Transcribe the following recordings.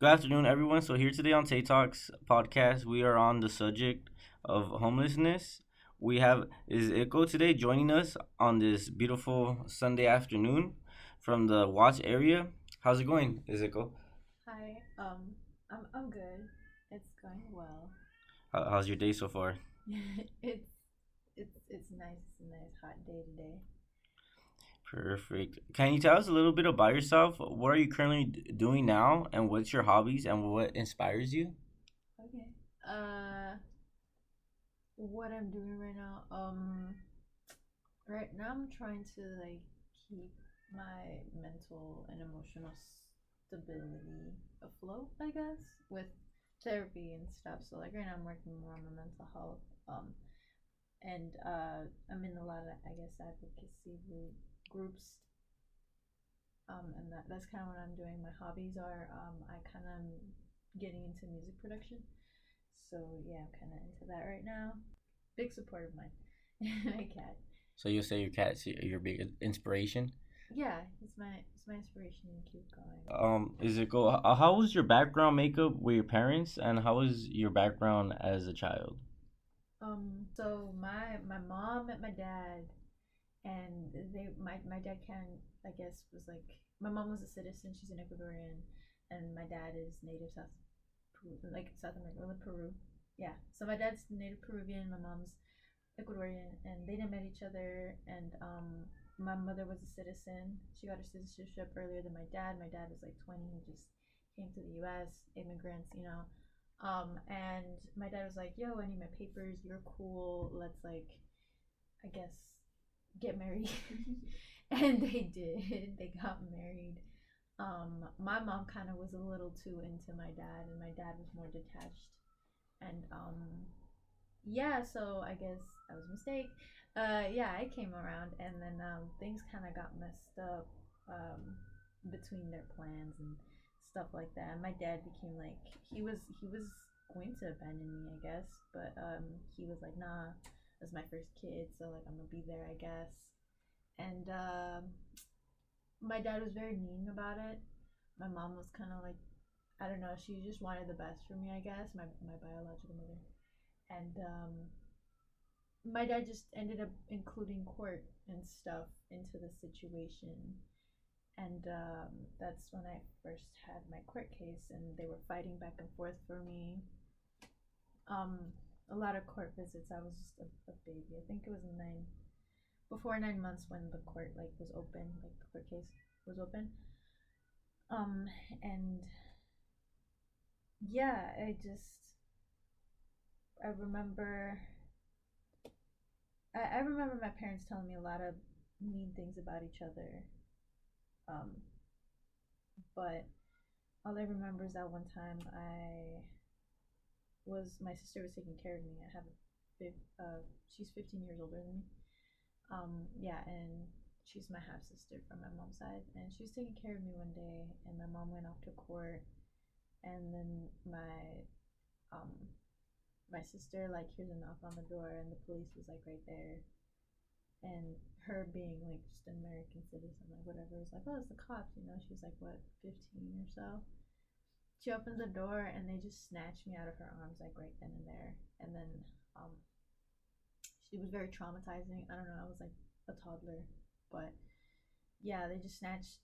Good afternoon, everyone. So here today on TAY Talks podcast, we are on the subject of homelessness. We have is Iko today joining us on this beautiful Sunday afternoon from the Watts area. How's it going, Iziko? Hi, I'm good. It's going well. How's your day so far? it's it's nice. It's a nice hot day today. Perfect. Can you tell us a little bit about yourself? What are you currently doing now, and what's your hobbies, and what inspires you? Okay. Uh, what I'm doing right now? Right now I'm trying to like keep my mental and emotional stability afloat, I guess, with therapy and stuff. So like right now I'm working more on my mental health. And I'm in a lot of I guess advocacy groups. And that's kind of what I'm doing. My hobbies are I kind of getting into music production. So yeah, I'm kind of into that right now. Big support of mine, my cat. So you'll say your cat's your big inspiration. Yeah, it's my inspiration to keep going. Is it go? How was your background makeup with your parents, and how was your background as a child? So my mom met my dad, and my dad can I guess was like my mom was a citizen. She's an Ecuadorian, and my dad is native South Peru, like South America, or Peru. Yeah. So my dad's native Peruvian. My mom's Ecuadorian, and they didn't met each other. And my mother was a citizen. She got her citizenship earlier than my dad. My dad was like 20. He just came to the U.S. Immigrants. And my dad was like, "Yo, I need my papers. You're cool. Let's like, I guess, get married." And they did. They got married. My mom kind of was a little too into my dad, and my dad was more detached. And yeah, so I guess that was a mistake. Yeah, I came around, and then things kind of got messed up between their plans and stuff like that. And my dad became like he was going to abandon me, I guess, but he was like, nah, that's my first kid, so like I'm gonna be there, I guess. And my dad was very mean about it. My mom was kind of like, I don't know, she just wanted the best for me, I guess, my biological mother. And my dad just ended up including court and stuff into the situation. And that's when I first had my court case, and they were fighting back and forth for me. Um, a lot of court visits. I was just a baby. I think it was before 9 months when the court like was open, like the court case was open. Um, and yeah, I remember I remember my parents telling me a lot of mean things about each other. Um, but all I remember is that one time my sister was taking care of me. I have she's 15 years older than me. Yeah, and she's my half sister from my mom's side, and she was taking care of me one day, and my mom went off to court, and then um my sister like hears a knock on the door, and the police was like right there, and her being like just an American citizen, like whatever, was like, oh, it's the cops, She was like what, 15 or so. She opens the door and they just snatched me out of her arms like right then and there. And then um, she was very traumatizing. I don't know. I was like a toddler, but yeah, they just snatched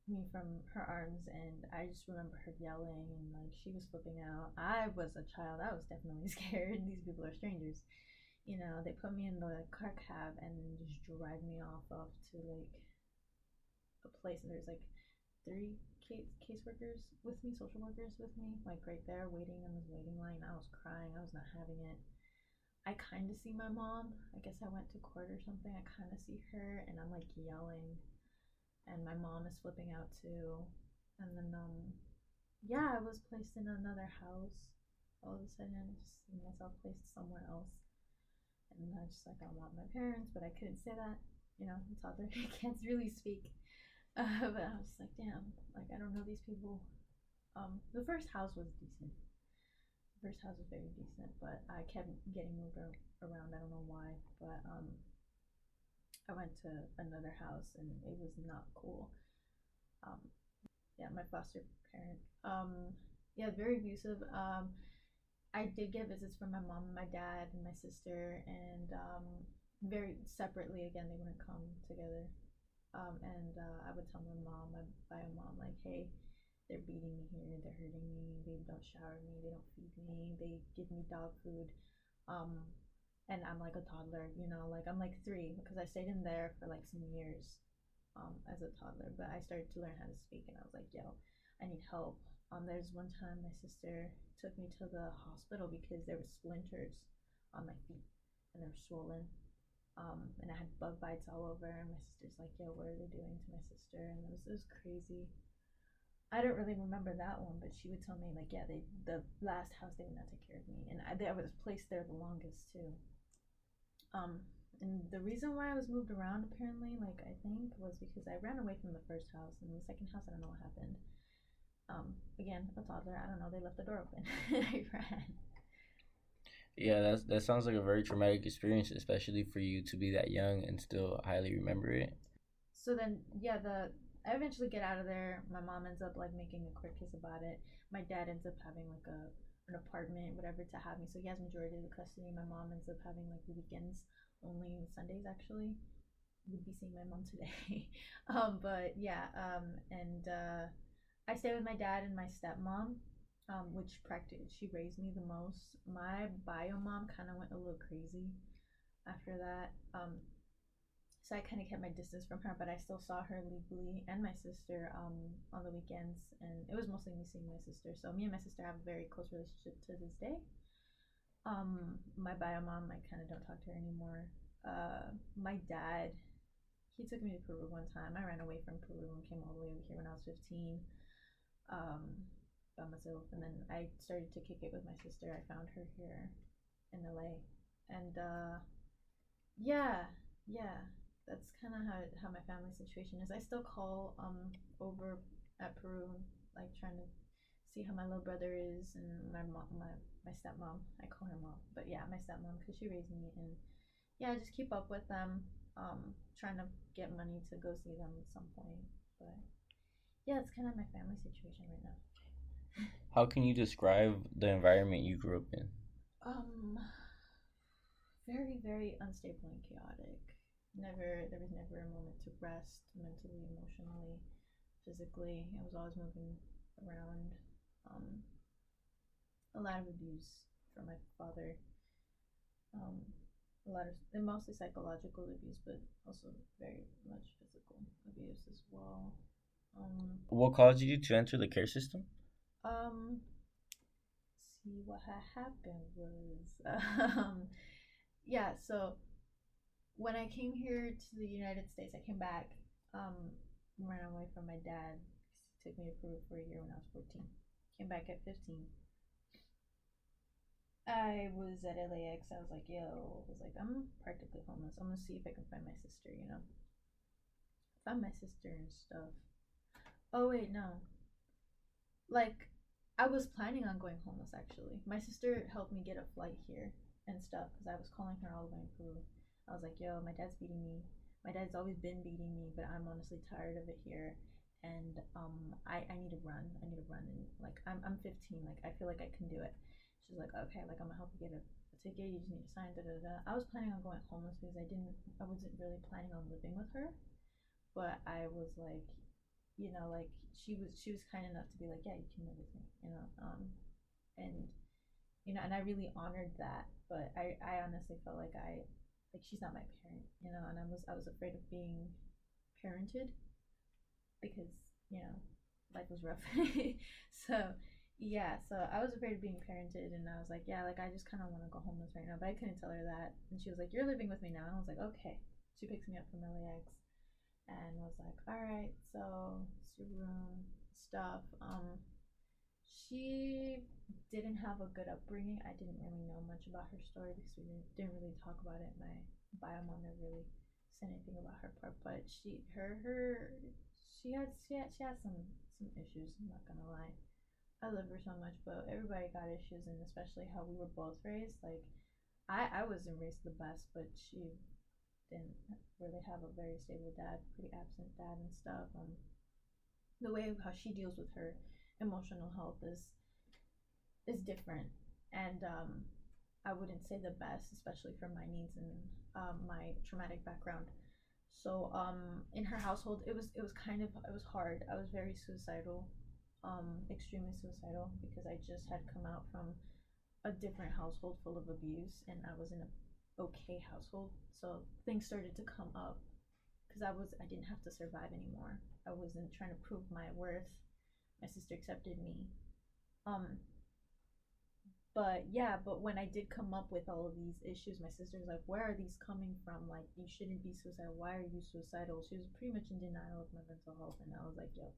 me from her arms, and I just remember her yelling and like she was flipping out. I was a child. I was definitely scared. These people are strangers. They put me in the car cab and then just drive me off to like a place, and there's like three caseworkers with me, social workers with me, like right there waiting in this waiting line. I was crying. I was not having it. I kind of see my mom. I guess I went to court or something. I kind of see her, and I'm like yelling, and my mom is flipping out too. And then yeah, I was placed in another house. All of a sudden, I just see myself placed somewhere else, and I was just like, I want my parents, but I couldn't say that. Toddler can't really speak. But I was just like, damn, like I don't know these people. The first house was decent. The first house was very decent, but I kept getting moved around. I don't know why, but I went to another house and it was not cool. Um, yeah, my foster parent. Yeah, very abusive. I did get visits from my mom and my dad and my sister, and very separately. Again, they wouldn't come together. And I would tell my mom, my bio mom, like, hey, they're beating me here, they're hurting me, they don't shower me, they don't feed me, they give me dog food. Um, and I'm like a toddler, you know, like I'm like 3 because I stayed in there for like some years as a toddler, but I started to learn how to speak, and I was like, yo, I need help. There's one time my sister took me to the hospital because there were splinters on my feet and they were swollen. And I had bug bites all over, and my sister's like, yo, what are they doing to my sister? And it was crazy. I don't really remember that one, but she would tell me like, yeah, they the last house they would not take care of me, and I was placed there the longest too. Um, and the reason why I was moved around apparently, like I think, was because I ran away from the first house, and the second house I don't know what happened. Again, a toddler, I don't know, they left the door open, and I ran. Yeah, that sounds like a very traumatic experience, especially for you to be that young and still highly remember it. So then, yeah, the I eventually get out of there. My mom ends up like making a court case about it. My dad ends up having like an apartment, whatever, to have me. So he has majority of the custody. My mom ends up having like the weekends, only Sundays actually. Would be seeing my mom today. But yeah, and I stay with my dad and my stepmom, which practically she raised me the most. My bio mom kind of went a little crazy after that. So I kind of kept my distance from her, but I still saw her legally and my sister on the weekends, and it was mostly me seeing my sister. So me and my sister have a very close relationship to this day. My bio mom, I kind of don't talk to her anymore. My dad, he took me to Peru one time. I ran away from Peru and came all the way over here when I was 15, by myself, and then I started to kick it with my sister. I found her here in LA, and yeah, yeah, that's kind of how my family situation is. I still call over at Peru, like trying to see how my little brother is, and my mom, my stepmom. I call her mom, but yeah, my stepmom because she raised me, and yeah, I just keep up with them. Trying to get money to go see them at some point, but yeah, it's kind of my family situation right now. How can you describe the environment you grew up in? Um, very, very unstable and chaotic. There was never a moment to rest mentally, emotionally, physically. I was always moving around. Um, a lot of abuse from my father. Um, a lot of, and mostly psychological abuse, but also very much physical abuse as well. Um, What caused you to enter the care system? um, see what had happened was, yeah. So when I came here to the United States, I came back, ran away from my dad. He took me to Peru for a year when I was 14. Came back at 15. I was at LAX. I was like, yo, I was like, I'm practically homeless. I'm gonna see if I can find my sister, you know? Found my sister and stuff. Oh, wait, no. Like, I was planning on going homeless actually. My sister helped me get a flight here and stuff because I was calling her all the way in Peru. I was like, yo, my dad's beating me. My dad's always been beating me, but I'm honestly tired of it here. And I need to run. I need to run. And like, I'm 15. Like, I feel like I can do it. She's like, okay, like, I'm gonna help you get a ticket. You just need to sign, da da da. I was planning on going homeless because I wasn't really planning on living with her. But I was like, like she was kind enough to be like, yeah, you can live with me, and and I really honored that. But I honestly felt like she's not my parent, and I was afraid of being parented because life was rough. So yeah, so I was afraid of being parented, and I was like, yeah, like I just kind of want to go homeless right now, but I couldn't tell her that, and she was like, you're living with me now, and I was like, okay. She picks me up from LAX and was like, all right, so it's your room stuff. She didn't have a good upbringing. I didn't really know much about her story because we didn't really talk about it. My bio mom never really said anything about her part, but she had some issues. I'm not gonna lie. I love her so much, but everybody got issues, and especially how we were both raised. Like I wasn't raised the best, but she didn't really have a very stable dad, pretty absent dad and stuff. The way of how she deals with her emotional health is different, and I wouldn't say the best, especially for my needs and my traumatic background. So in her household, it was kind of it was hard. I was very suicidal, extremely suicidal, because I just had come out from a different household full of abuse, and I was in a okay household. So things started to come up because I didn't have to survive anymore. I wasn't trying to prove my worth. My sister accepted me. Um, but yeah, but when I did come up with all of these issues, my sister's like, "Where are these coming from? Like, you shouldn't be suicidal. Why are you suicidal?" She was pretty much in denial of my mental health, and I was like, "Yo,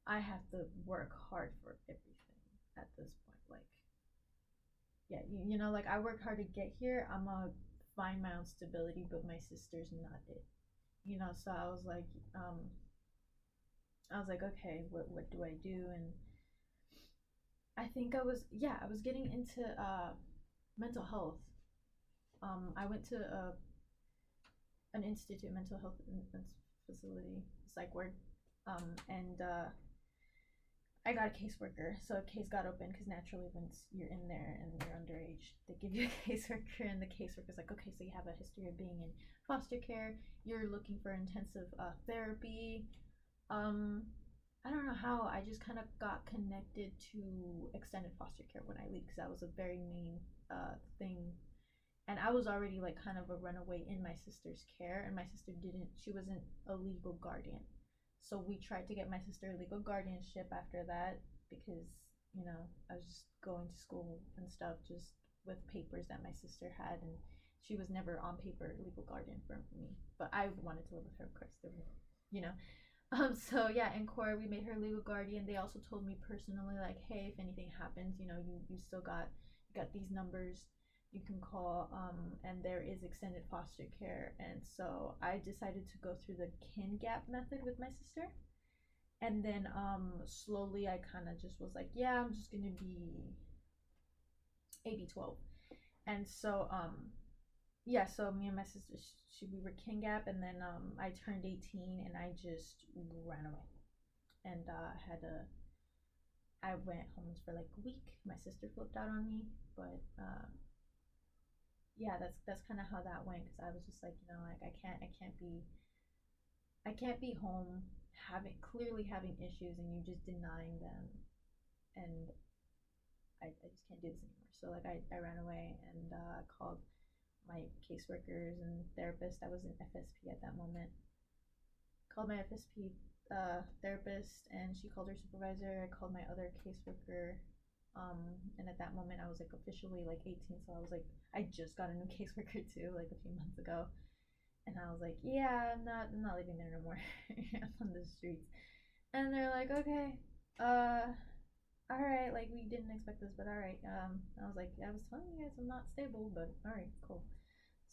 I have to work hard for everything at this point. Like, yeah, like I worked hard to get here. I'm gonna find my own stability, but my sister's not it. So I was like, okay, what do I do?" And I think I was getting into mental health. I went to an institute, mental health facility, psych ward, and I got a caseworker. So a case got open because naturally, once you're in there and you're underage, they give you a caseworker, and the caseworker's like, okay, so you have a history of being in foster care. You're looking for intensive therapy. Um, I don't know how. I just kind of got connected to extended foster care when I leave, because that was a very main thing. And I was already like kind of a runaway in my sister's care, and my sister didn't. She wasn't a legal guardian, so we tried to get my sister legal guardianship after that, because I was just going to school and stuff just with papers that my sister had, and she was never on paper legal guardian for me. But I wanted to live with her, of course. You know, so yeah, in court we made her legal guardian. They also told me personally, like, hey, if anything happens, you still got these numbers you can call, and there is extended foster care. And so I decided to go through the kin gap method with my sister. And then slowly I kind of just was like, yeah, I'm just gonna be AB 12. And so yeah, so me and my sister, we were kin gap, and then I turned 18 and I just ran away. And I went homeless for like a week. My sister flipped out on me, but yeah, that's kind of how that went, because I was just like, like I can't be home having issues, and you just denying them, and I just can't do this anymore. So like I ran away, and called my caseworkers and therapist. I was in FSP at that moment. Called my FSP therapist, and she called her supervisor. I called my other caseworker. And at that moment I was like officially like 18, so I was like, I just got a new caseworker too, like a few months ago. And I was like, yeah, I'm not living there no more. I'm on the streets. And they're like, okay, all right, like we didn't expect this, but all right. I was like, I was telling you guys I'm not stable, but all right, cool.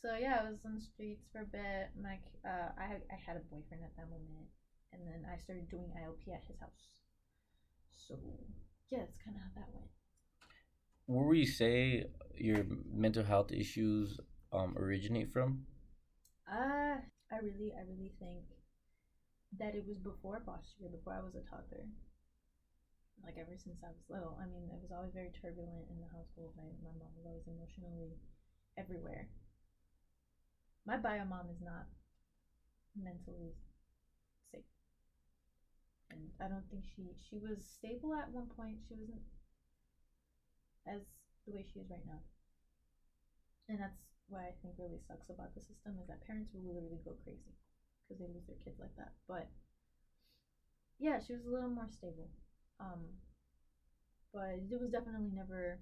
So yeah, I was on the streets for a bit. I had a boyfriend at that moment, and then I started doing ILP at his house. So yeah, that's kind of how that went. Where would you say your mental health issues originate from? I really think that it was before foster care, before I was a toddler. Like ever since I was little. I mean, it was always very turbulent in the household. My mom was always emotionally everywhere. My bio mom is not mentally safe, and I don't think she was stable at one point. She wasn't as the way she is right now, and that's what I think really sucks about the system, is that parents will literally go crazy because they lose their kids like that. But yeah, she was a little more stable. Um, but it was definitely never.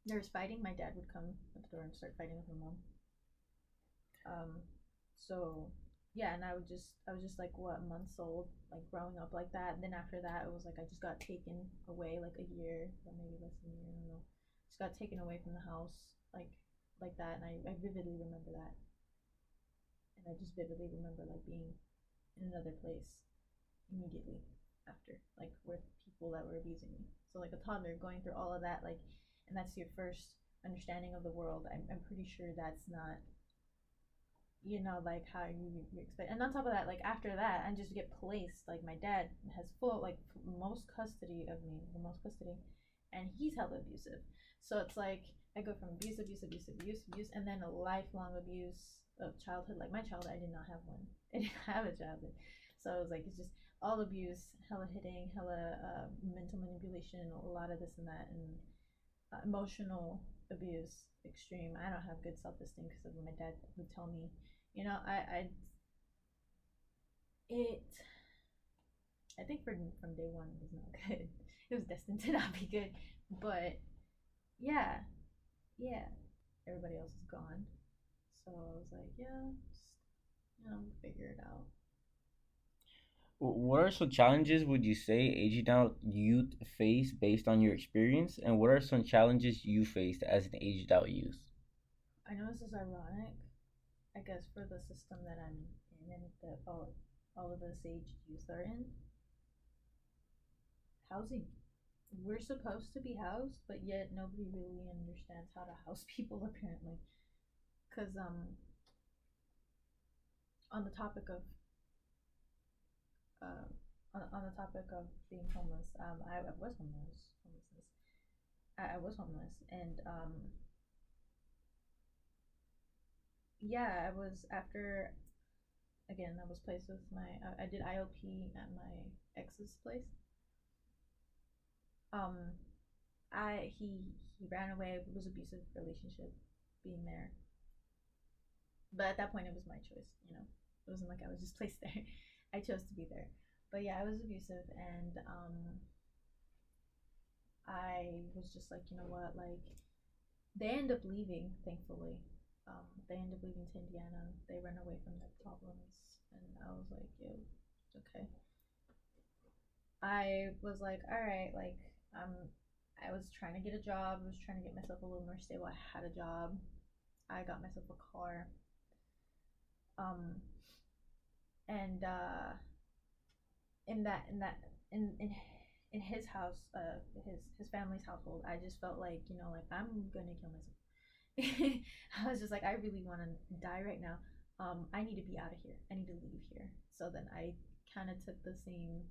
There was fighting. My dad would come at the door and start fighting with my mom. Um, so yeah, and I was just like what, months old, like growing up like that. And then after that, it was like I just got taken away like a year, or maybe less than a year. I don't know. Just got taken away from the house, like that, and I vividly remember that, and I just vividly remember like being in another place immediately after, like with people that were abusing me. So like a toddler going through all of that, like, and that's your first understanding of the world. I'm pretty sure that's not like how you expect. And on top of that, like after that, I just get placed. Like my dad has full like most custody of me, the most custody, and he's hella abusive. So it's like I go from abuse, and then a lifelong abuse of childhood. Like my childhood, I did not have one. I didn't have a childhood, so it was like it's just all abuse, hella hitting, hella mental manipulation, a lot of this and that, and emotional abuse, extreme. I don't have good self esteem because of what my dad would tell me. I it. I think from day one it was not good. It was destined to not be good. But yeah, yeah. Everybody else is gone, so I was like, yeah, just figure it out. What are some challenges would you say aging out youth face based on your experience, and what are some challenges you faced as an aged out youth? I know this is ironic, I guess, for the system that I'm in and that all of us aged youth are in. Housing. We're supposed to be housed, but yet nobody really understands how to house people apparently. Cause on the topic of uh, on the topic of being homeless, I was homelessness. I was homeless, and yeah, I was after again. I was placed with I did IOP at my ex's place. Um, I he ran away. It was abusive relationship, being there. But at that point, it was my choice. It wasn't like I was just placed there. I chose to be there. But yeah, I was abusive, and I was just like, you know what, like they end up leaving, thankfully. They end up leaving to Indiana. They run away from their problems, and I was like, yo, okay. I was like, all right, like um, I was trying to get a job. I was trying to get myself a little more stable. I had a job. I got myself a car. Um, and in that in that in his house, his family's household, I just felt like like I'm gonna kill myself. I was just like, I really want to die right now. I need to be out of here. I need to leave here. So then I kind of took the same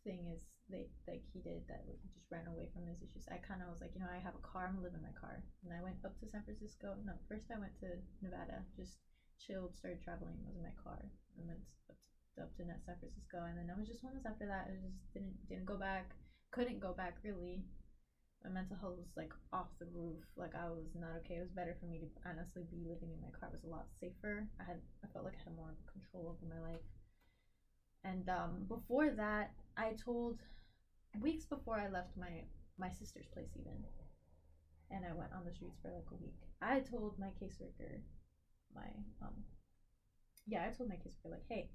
thing as they like he did, that he just ran away from his issues. I kind of was like, I have a car. I'm gonna live in my car. And I went up to San Francisco. No, first I went to Nevada. Just chilled, started traveling. Was in my car, and went up to San Francisco. And then I was just homeless after that. I just didn't go back. Couldn't go back really. My mental health was like off the roof. Like I was not okay. It was better for me to honestly be living in my car. It was a lot safer. I felt like I had more control over my life. And before that, I told weeks before I left my sister's place even, and I went on the streets for like a week. I told my caseworker, my I told my caseworker like, hey,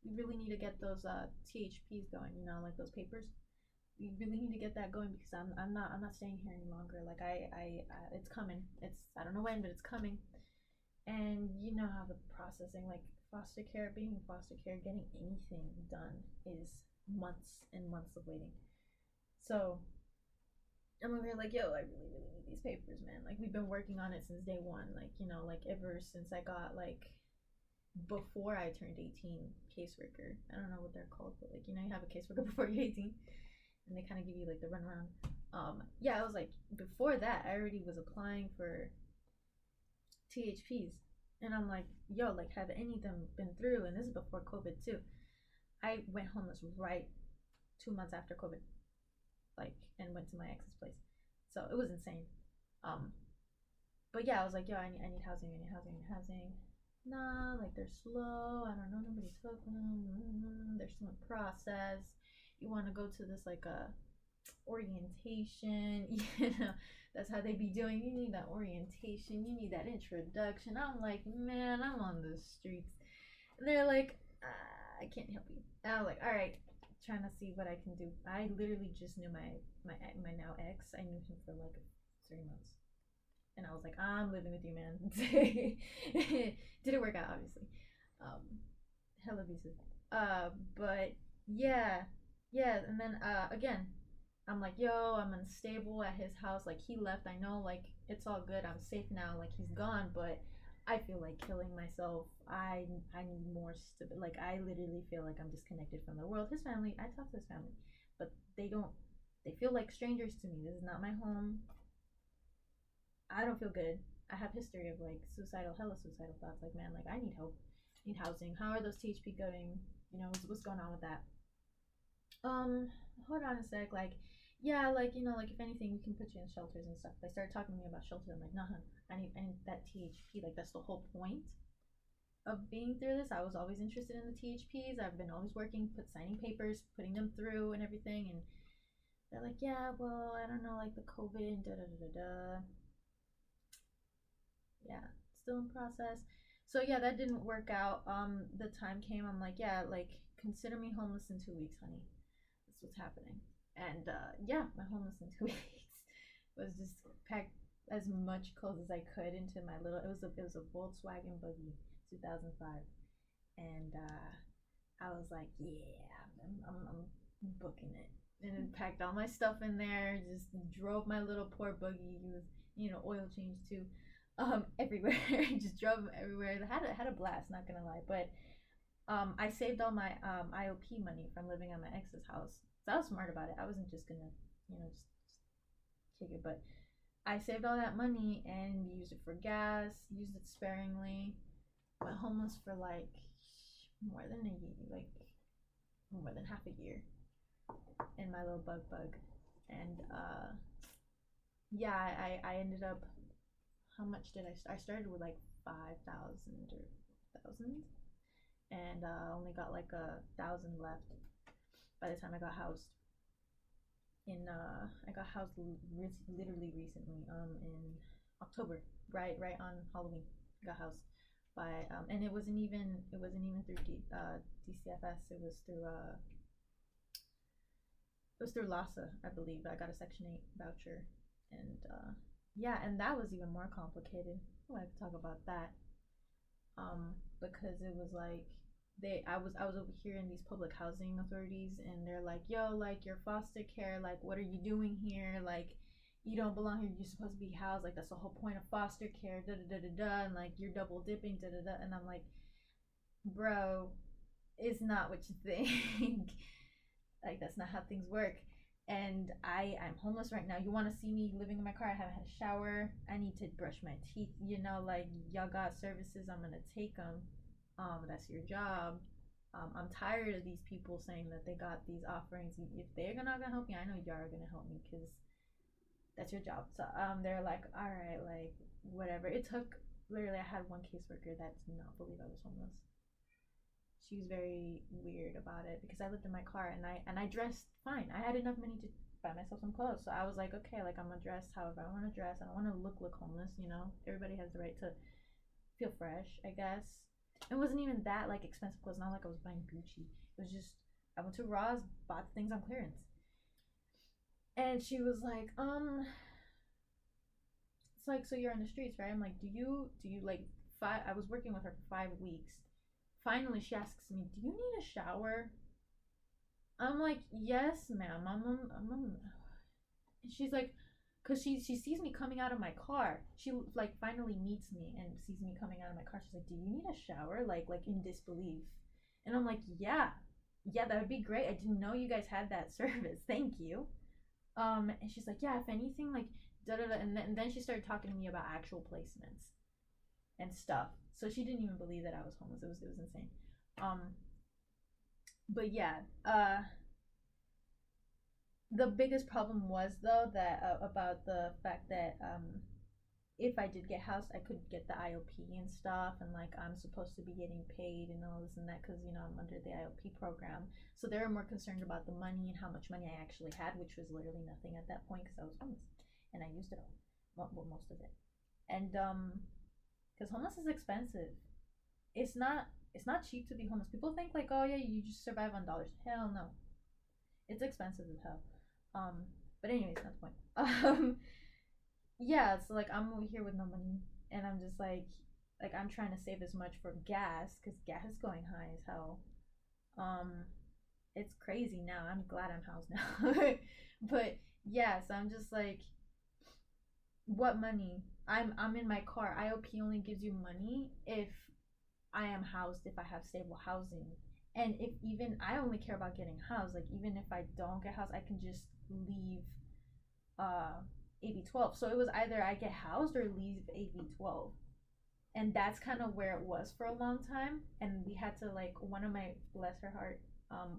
we really need to get those THPs going. Like those papers. We really need to get that going because I'm not staying here any longer. Like it's coming. I don't know when, but it's coming. And you know how the processing, like foster care, being in foster care, getting anything done is months and months of waiting. So I'm over here like, yo, I really, really need these papers, man. Like we've been working on it since day one. Like, like ever since I got like before I turned 18, caseworker. I don't know what they're called, but like, you have a caseworker before you're 18 and they kind of give you like the runaround. Yeah, I was like, before that, I already was applying for THPs. And I'm like, yo, like, have any of them been through? And this is before COVID, too. I went homeless right 2 months after COVID, like, and went to my ex's place. So it was insane. Um, but yeah, I was like, yo, I need housing, I need housing, I need housing. Nah, like, they're slow. I don't know, nobody took them. They're still in process. You want to go to this, like, orientation, that's how they be doing. You need that orientation, you need that introduction. I'm like, man, I'm on the streets. And they're like, I can't help you. And I'm like, all right, trying to see what I can do. I literally just knew my now ex. I knew him for like 3 months, and I was like, I'm living with you, man. Didn't work out, obviously. um Hell abusive. But yeah, yeah. And then again, I'm like, yo, I'm unstable at his house. Like he left. I know, like it's all good. I'm safe now. Like he's gone, but I feel like killing myself. I need more stability. Like I literally feel like I'm disconnected from the world. His family, I talk to his family, but they don't. They feel like strangers to me. This is not my home. I don't feel good. I have history of like hella suicidal thoughts. Like man, like I need help. I need housing. How are those THP going? You know, what's going on with that? Um, hold on a sec. Like, yeah, like like if anything, we can put you in shelters and stuff. They started talking to me about shelters. I'm like, nah, I need that THP. Like that's the whole point of being through this. I was always interested in the THPs. I've been always working, signing papers, putting them through and everything. And they're like, yeah, well, I don't know, like the COVID, da da da da da. Yeah, still in process. So yeah, that didn't work out. The time came. I'm like, yeah, like consider me homeless in 2 weeks, honey. That's what's happening. And yeah, my homeless in 2 weeks was just packed as much clothes as I could into my little. It was a Volkswagen buggy, 2005, and I was like, yeah, I'm booking it. And then packed all my stuff in there. Just drove my little poor buggy. It was oil change too, everywhere. Just drove everywhere. Had a blast. Not gonna lie, but I saved all my IOP money from living at my ex's house. So I was smart about it. I wasn't just gonna just kick it, but I saved all that money and used it for gas. Used it sparingly. Went homeless for like more than a year, like more than half a year in my little bug, and yeah, I ended up. How much did I? I started with like 5,000 or thousand, and only got like 1,000 left by the time I got housed. I got housed literally recently, in October, right on Halloween. Got housed by and it wasn't even through DCFS. It was through LASA, I believe. I got a Section 8 voucher, and yeah, and that was even more complicated. Oh, I have to talk about that, because it was like I was over here in these public housing authorities, and they're like, yo, like your foster care, like what are you doing here, like you don't belong here, you're supposed to be housed, like that's the whole point of foster care, da da da da da, and like you're double dipping, da da da, and I'm like, bro, it's not what you think. Like that's not how things work. And I'm homeless right now. You want to see me living in my car? I haven't had a shower. I need to brush my teeth. Like y'all got services. I'm gonna take them. That's your job. I'm tired of these people saying that they got these offerings. If they're not gonna help me, I know y'all are gonna help me because that's your job. So they're like, all right, like whatever. It took literally. I had one caseworker that did not believe I was homeless. She was very weird about it because I lived in my car, and I dressed fine. I had enough money to buy myself some clothes, so I was like, okay, like I'm gonna dress however I want to dress. I don't want to look homeless. Everybody has the right to feel fresh, I guess. It wasn't even that like expensive clothes. Not like I was buying Gucci. It was just I went to Ross, bought things on clearance, and she was like, it's like, so you're on the streets, right? I'm like, do you like five? I was working with her for 5 weeks. Finally, she asks me, "Do you need a shower?" I'm like, "Yes, ma'am." And she's like, "Cause she sees me coming out of my car. She like finally meets me and sees me coming out of my car. She's like, "Do you need a shower?" Like in disbelief. And I'm like, "Yeah, yeah, that would be great. I didn't know you guys had that service. Thank you." And she's like, "Yeah, if anything, like da da da." And then she started talking to me about actual placements and stuff. So she didn't even believe that I was homeless. It was insane. Um, but yeah, the biggest problem was though that about the fact that if I did get housed, I could get the IOP and stuff, and like I'm supposed to be getting paid and all this and that because I'm under the IOP program. So they were more concerned about the money and how much money I actually had, which was literally nothing at that point because I was homeless and I used it all, well, most of it. And because homeless is expensive. It's not cheap to be homeless. People think like, oh yeah, you just survive on dollars. Hell no, it's expensive as hell. Um, but anyways, not the point. Yeah, so like I'm over here with no money, and I'm just like I'm trying to save as much for gas because gas is going high as hell. Um, it's crazy now. I'm glad I'm housed now, but yeah, so I'm just like, what money? I'm in my car. IOP only gives you money if I am housed, if I have stable housing. And if even I only care about getting housed, like even if I don't get housed, I can just leave uh AB 12. So it was either I get housed or leave AB 12. And that's kind of where it was for a long time. And we had to like one of my bless her heart,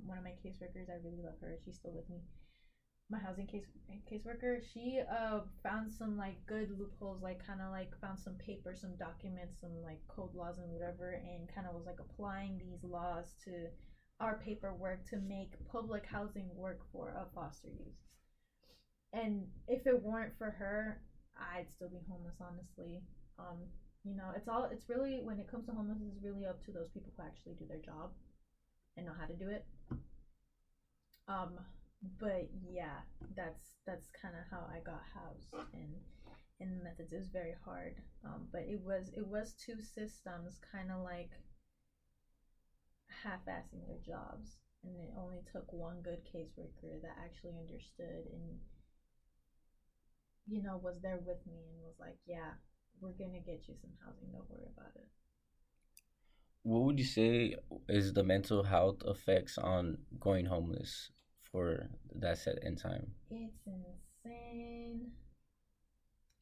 one of my caseworkers, I really love her. She's still with me, my housing caseworker. She found some like good loopholes, like kind of like found some paper, some documents, some like code laws and whatever, and kind of was like applying these laws to our paperwork to make public housing work for a foster youth. And if it weren't for her, I'd still be homeless, honestly. um it's really, when it comes to homelessness, it's really up to those people who actually do their job and know how to do it. um but yeah, that's kind of how I got housed in the methods. It was very hard. But it was two systems kind of like half-assing their jobs, and it only took one good caseworker that actually understood and was there with me and was like, yeah, we're gonna get you some housing, don't worry about it. What would you say is the mental health effects on going homeless for that set in time? It's insane.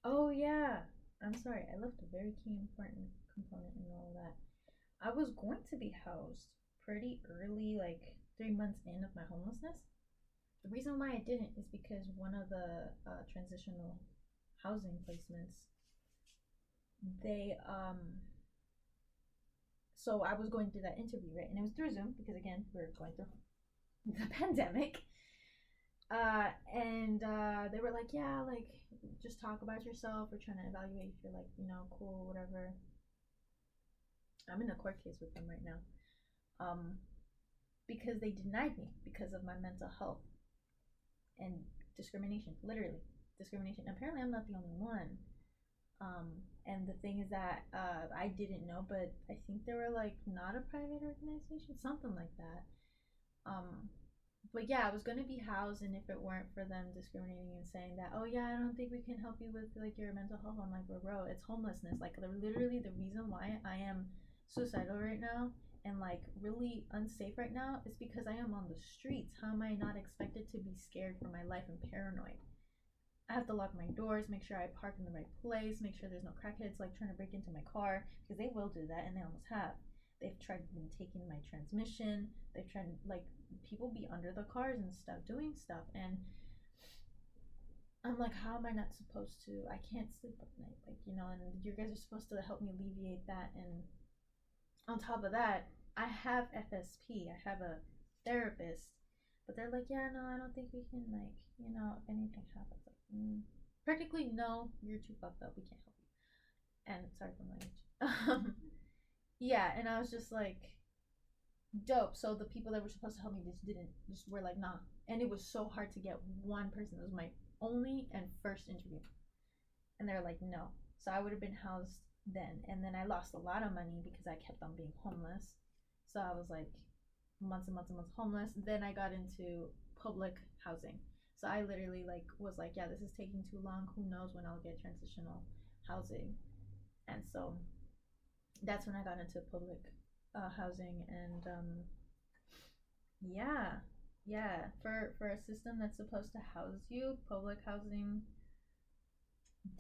Oh yeah, I'm sorry, I left a very key important component in all of that. I was going to be housed pretty early, like 3 months in of my homelessness. The reason why I didn't is because one of the transitional housing placements, they so I was going through that interview, right? And it was through Zoom because again, we are going through the pandemic. And they were like, yeah, like just talk about yourself. We're trying to evaluate if you're like, cool, whatever. I'm in a court case with them right now. Because they denied me because of my mental health and discrimination, literally discrimination. Apparently, I'm not the only one. And the thing is that I didn't know, but I think they were like not a private organization, something like that. But yeah, I was gonna be housed, and if it weren't for them discriminating and saying that, oh yeah, I don't think we can help you with like your mental health, I'm like, bro, it's homelessness. Like literally, the reason why I am suicidal right now and like really unsafe right now is because I am on the streets. How am I not expected to be scared for my life and paranoid? I have to lock my doors, make sure I park in the right place, make sure there's no crackheads like trying to break into my car, because they will do that, and they almost have. They've tried taking my transmission. They've tried like people be under the cars and stuff, doing stuff, and I'm like, how am I not supposed to? I can't sleep at night, like and you guys are supposed to help me alleviate that. And on top of that, I have FSP. I have a therapist, but they're like, yeah, no, I don't think we can, like, if anything happens, like, practically, no, you're too fucked up. We can't help you. And sorry for my language. Yeah, and I was just like, dope. So the people that were supposed to help me just were like, nah. And it was so hard to get one person. It was my only and first interview, and they're like, no. So I would have been housed then, and then I lost a lot of money because I kept on being homeless. So I was like months and months and months homeless. Then I got into public housing. So I literally like was like, yeah, this is taking too long. Who knows when I'll get transitional housing? And so that's when I got into public housing. And yeah, yeah, for a system that's supposed to house you, public housing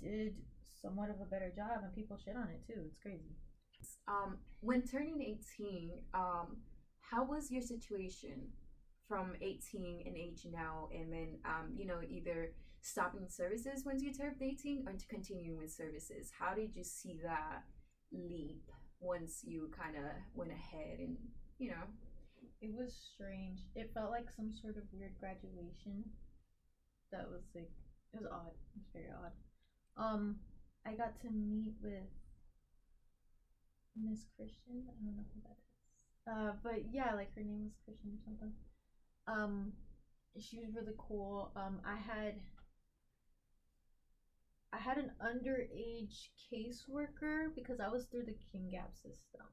did somewhat of a better job, and people shit on it too. It's crazy. When turning 18, how was your situation from 18 and age now, and then, either stopping services once you turned 18 or to continuing with services? How did you see that leap once you kind of went ahead and, you know? It was strange. It felt like some sort of weird graduation. That was like, it was odd. It was very odd. I got to meet with Miss Christian. I don't know who that is. But yeah, like her name was Christian or something. Um, she was really cool. I had an underage caseworker because I was through the King Gap system.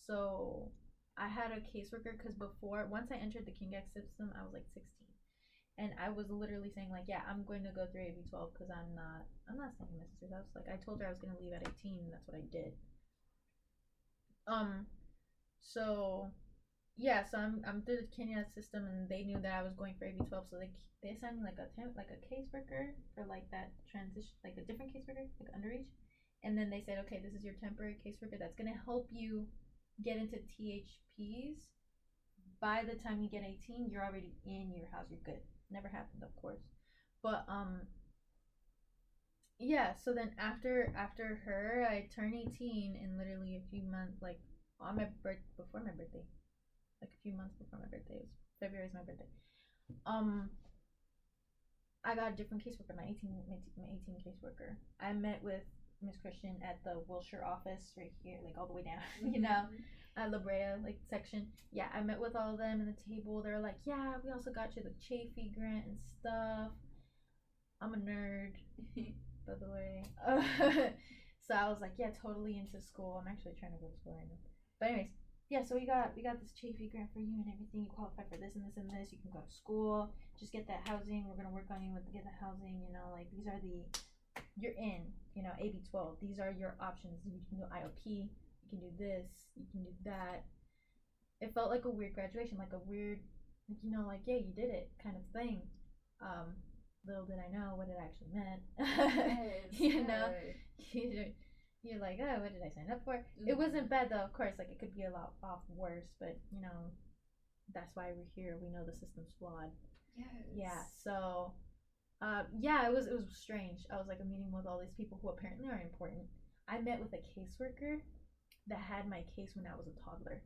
So I had a caseworker because once I entered the King Gap system, I was like 16. And I was literally saying like, yeah, I'm going to go through AB 12 because I'm not staying in my sister's house. Like I told her I was gonna leave at 18, and that's what I did. Um, so yeah, so I'm through the Kenya system, and they knew that I was going for AB 12, so they assigned me like a caseworker for like that transition, like a different caseworker, like underage, and then they said, okay, this is your temporary caseworker that's gonna help you get into THPs. By the time you get 18, you're already in your house. You're good. Never happened, of course, but yeah. So then after her, I turned 18 in literally a few months, like on my before my birthday, like a few months before my birthday. It was February is my birthday. Um, I got a different caseworker, my 18 caseworker. I met with Miss Christian at the Wilshire office right here, like all the way down, La Brea like section. Yeah, I met with all of them in the table. They were like, yeah, we also got you the Chafee grant and stuff. I'm a nerd, by the way. So I was like, yeah, totally into school. I'm actually trying to go to school right now. But anyways, yeah, so we got this Chafee grant for you and everything. You qualify for this and this and this. You can go to school. Just get that housing. We're gonna work on you with get the housing. Like these are the you're in. AB 12. These are your options. You can do IOP. You can do this. You can do that. It felt like a weird graduation, like a weird, like yeah, you did it kind of thing. Um, Little did I know what it actually meant. Yes, you know, you're like, oh, what did I sign up for? It wasn't bad though, of course. Like it could be a lot off worse, but that's why we're here. We know the system's flawed. Yes. Yeah. So, yeah, it was strange. I was like a meeting with all these people who apparently are important. I met with a caseworker that had my case when I was a toddler.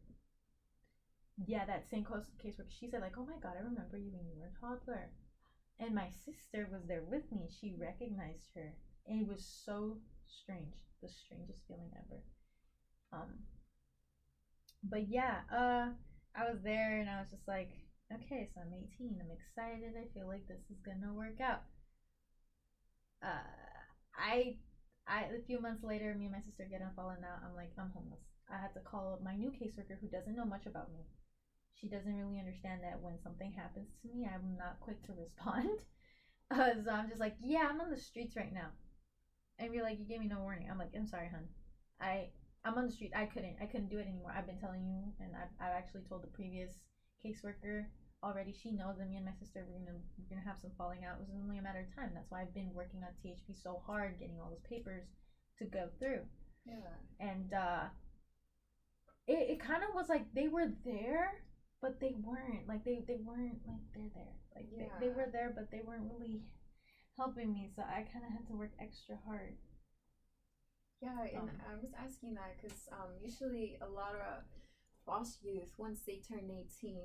Yeah, that same caseworker. She said like, oh my god, I remember you when you were a toddler. And my sister was there with me. She recognized her, and it was so strange, the strangest feeling ever. But yeah, I was there, and I was just like, okay, so I'm 18. I'm excited. I feel like this is gonna work out. I, a few months later, me and my sister get on falling out. I'm like, I'm homeless. I had to call my new caseworker who doesn't know much about me. She doesn't really understand that when something happens to me, I'm not quick to respond. So I'm just like, yeah, I'm on the streets right now. And you're like, you gave me no warning. I'm like, I'm sorry, hun. I'm on the street. I couldn't do it anymore. I've been telling you, and I've actually told the previous caseworker already. She knows that me and my sister we're gonna have some falling out. It was only a matter of time. That's why I've been working on THP so hard, getting all those papers to go through. Yeah. And it kind of was like they were there, but they weren't. Like they weren't like they're there. Like yeah. they were there, but they weren't really helping me. So I kind of had to work extra hard. Yeah, and I was asking that because usually a lot of foster youth, once they turn 18,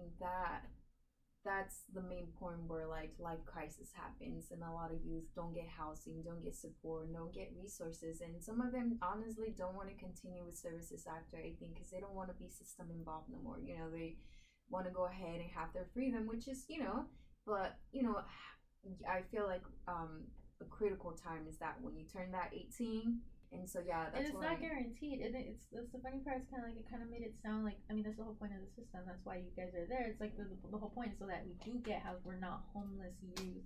that's the main point where like life crisis happens, and a lot of youth don't get housing, don't get support, don't get resources, and some of them honestly don't want to continue with services after 18 because they don't want to be system involved no more. They want to go ahead and have their freedom, which is but I feel like a critical time is that when you turn that 18. And so yeah, that's and it's not guaranteed. It's the funny part is kind of like it kind of made it sound like, I mean, that's the whole point of the system. That's why you guys are there. It's like the whole point is so that we do get housed. We're not homeless youth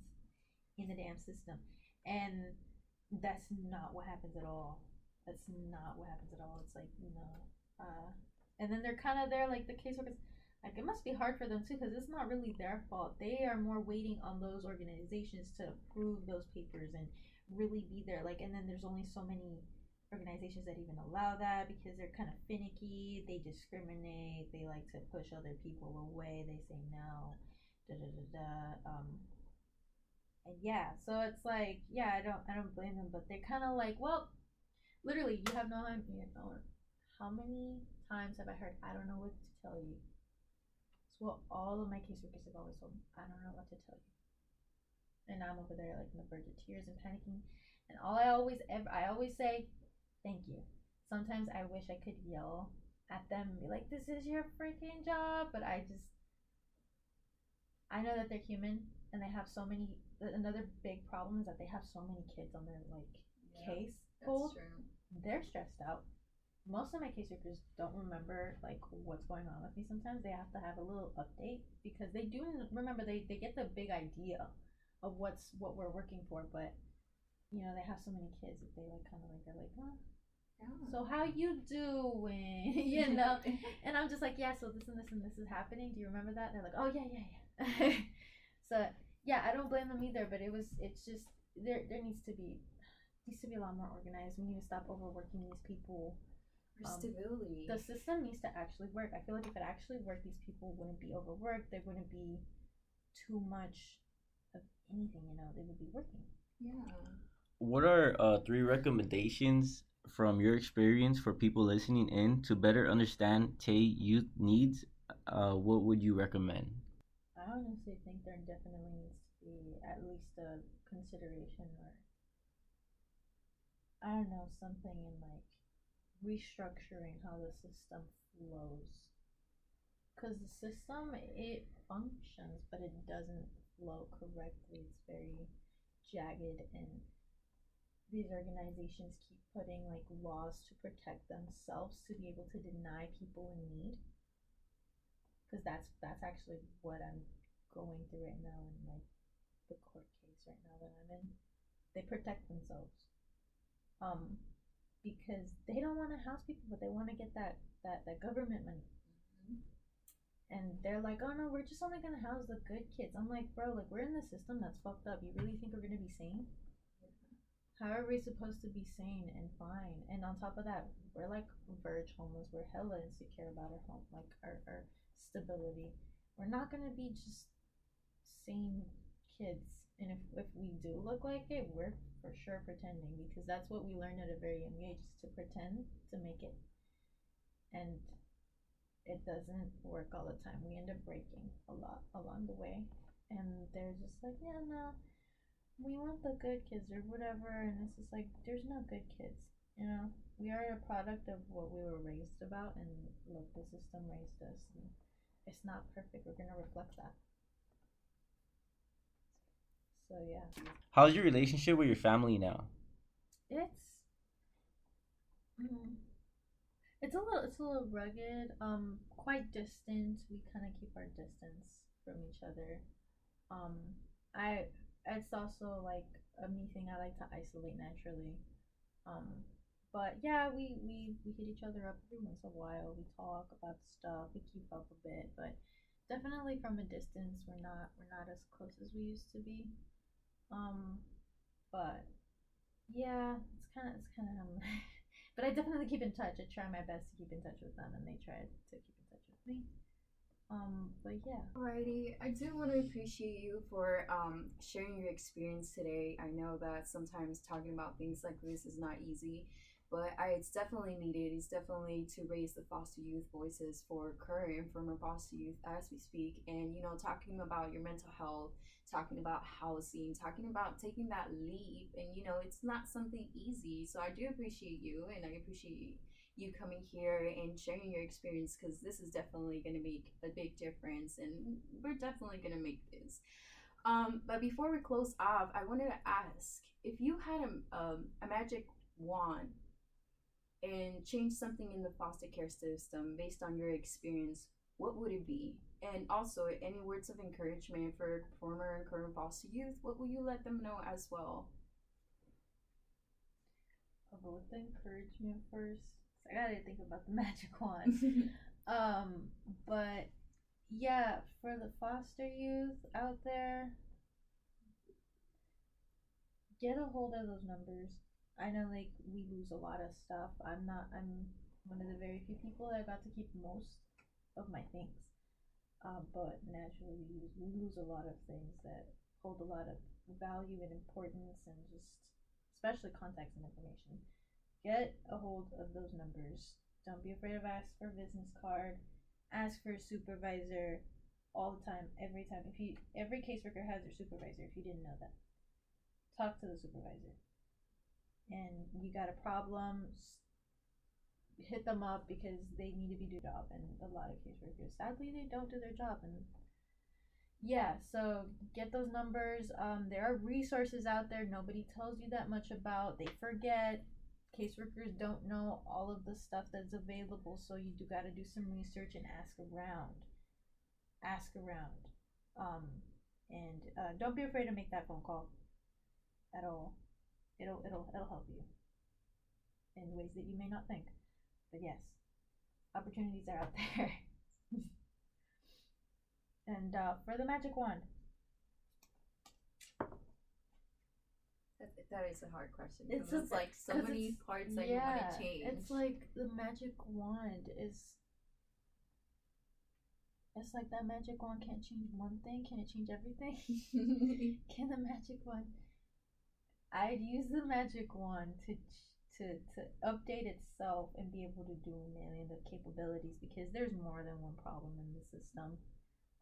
in the damn system, and that's not what happens at all. That's not what happens at all. It's like and then they're kind of there like the caseworkers. Like it must be hard for them too because it's not really their fault. They are more waiting on those organizations to approve those papers and really be there. Like, and then there's only so many organizations that even allow that because they're kind of finicky. They discriminate. They like to push other people away. They say no. Da da da da. And yeah, so it's like, yeah, I don't blame them, but they're kind of like, well, literally, you have no idea. How many times have I heard, I don't know what to tell you? It's what all of my caseworkers have always told me. I don't know what to tell you. And I'm over there like on the verge of tears and panicking. And I always say, thank you. Sometimes I wish I could yell at them and be like, this is your freaking job. But I know that they're human and they have so many. Another big problem is that they have so many kids on their case hold. They're stressed out. most of my caseworkers don't remember like what's going on with me. Sometimes they have to have a little update because they do remember, they get the big idea of what we're working for, but they have so many kids that they like kind of like are like, oh, so how you doing? And I'm just like, yeah, so this and this and this is happening. Do you remember that? And they're like, oh yeah, yeah, yeah. So yeah, I don't blame them either, but it's just there needs to be a lot more organized. We need to stop overworking these people. For stability. The system needs to actually work. I feel like if it actually worked, these people wouldn't be overworked. There wouldn't be too much of anything. They would be working. Yeah. What are three recommendations from your experience for people listening in to better understand TAY youth needs? What would you recommend? I honestly think there definitely needs to be at least a consideration, or I don't know, something in like restructuring how the system flows. Because the system, it functions, but it doesn't flow correctly. It's very jagged, and these organizations keep putting like laws to protect themselves to be able to deny people in need. Because that's actually what I'm going through right now in like the court case right now that I'm in. They protect themselves, um, because they don't want to house people, but they want to get that government money. And they're like, oh no, we're just only gonna house the good kids. I'm like, bro, like we're in the system that's fucked up. You really think we're gonna be sane? How are we supposed to be sane and fine? And on top of that, we're like verge homeless. We're hella insecure about our home, like our stability. We're not gonna be just sane kids. And if we do look like it, we're for sure pretending, because that's what we learn at a very young age, is to pretend to make it. And it doesn't work all the time. We end up breaking a lot along the way. And they're just like, yeah, no, we want the good kids or whatever. And it's just like, there's no good kids. We are a product of what we were raised about. And look, the system raised us. And it's not perfect. We're going to reflect that. So, yeah. How's your relationship with your family now? It's. Mm, it's a little rugged, quite distant. We kind of keep our distance from each other. Um, I it's also like a me thing. I like to isolate naturally. Um, but yeah, we hit each other up every once in a while. We talk about stuff. We keep up a bit, but definitely from a distance. We're not as close as we used to be. Um, but yeah, it's kind of but I definitely keep in touch. I try my best to keep in touch with them, and they try to keep in touch with me. But yeah. Alrighty, I do want to appreciate you for sharing your experience today. I know that sometimes talking about things like this is not easy, but it's definitely needed. It's definitely to raise the foster youth voices for current and former foster youth as we speak. And, talking about your mental health, talking about housing, talking about taking that leap. And, it's not something easy. So I do appreciate you, and I appreciate you coming here and sharing your experience, because this is definitely going to make a big difference, and we're definitely going to make this. But before we close off, I wanted to ask, if you had a magic wand and change something in the foster care system based on your experience, what would it be? And also, any words of encouragement for former and current foster youth, what will you let them know as well? I'll go with the encouragement first. I gotta think about the magic wand. But yeah, for the foster youth out there, get a hold of those numbers. I know like we lose a lot of stuff. I'm one of the very few people that got to keep most of my things. But naturally we lose a lot of things that hold a lot of value and importance, and just especially contacts and information. Get a hold of those numbers. Don't be afraid of ask for a business card. Ask for a supervisor all the time, every time. If you Every caseworker has their supervisor, if you didn't know that. Talk to the supervisor. And you got a problem, hit them up, because they need to be doing their job, and a lot of caseworkers sadly they don't do their job. And yeah, so get those numbers. There are resources out there nobody tells you that much about. They forget. caseworkers don't know all of the stuff that's available, so you do got to do some research and ask around, um, and don't be afraid to make that phone call at all. It'll help you in ways that you may not think. But yes, opportunities are out there. And for the magic wand, That is a hard question. It's It's like so many parts that you want to change. it's like the magic wand is. It's like that magic wand can't change one thing. Can it change everything? Can the magic wand? I'd use the magic wand to update itself and be able to do a million of capabilities, because there's more than one problem in the system.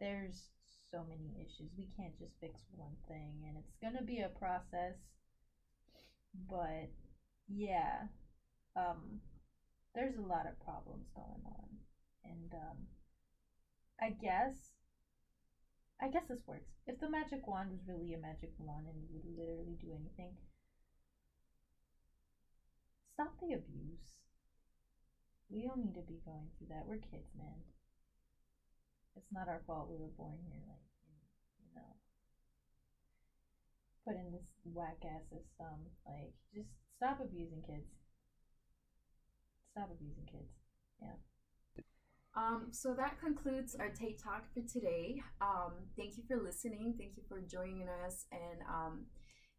There's so many issues. We can't just fix one thing, and it's gonna be a process. But yeah, um, there's a lot of problems going on, and I guess this works. If the magic wand was really a magic wand and would literally do anything, stop the abuse. We don't need to be going through that. We're kids, man. It's not our fault we were born here, like, you know, put in this whack ass system. Like, just stop abusing kids. Stop abusing kids. Yeah. So that concludes our TAY Talk for today. Thank you for listening. Thank you for joining us and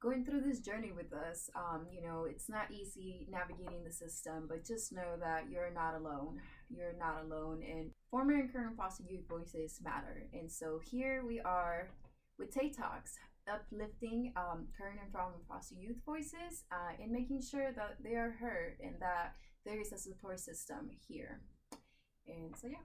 going through this journey with us. You know, it's not easy navigating the system, but just know that you're not alone. You're not alone, and former and current foster youth voices matter. And so here we are with TAY Talks, uplifting current and former foster youth voices and making sure that they are heard and that there is a support system here. And so, yeah.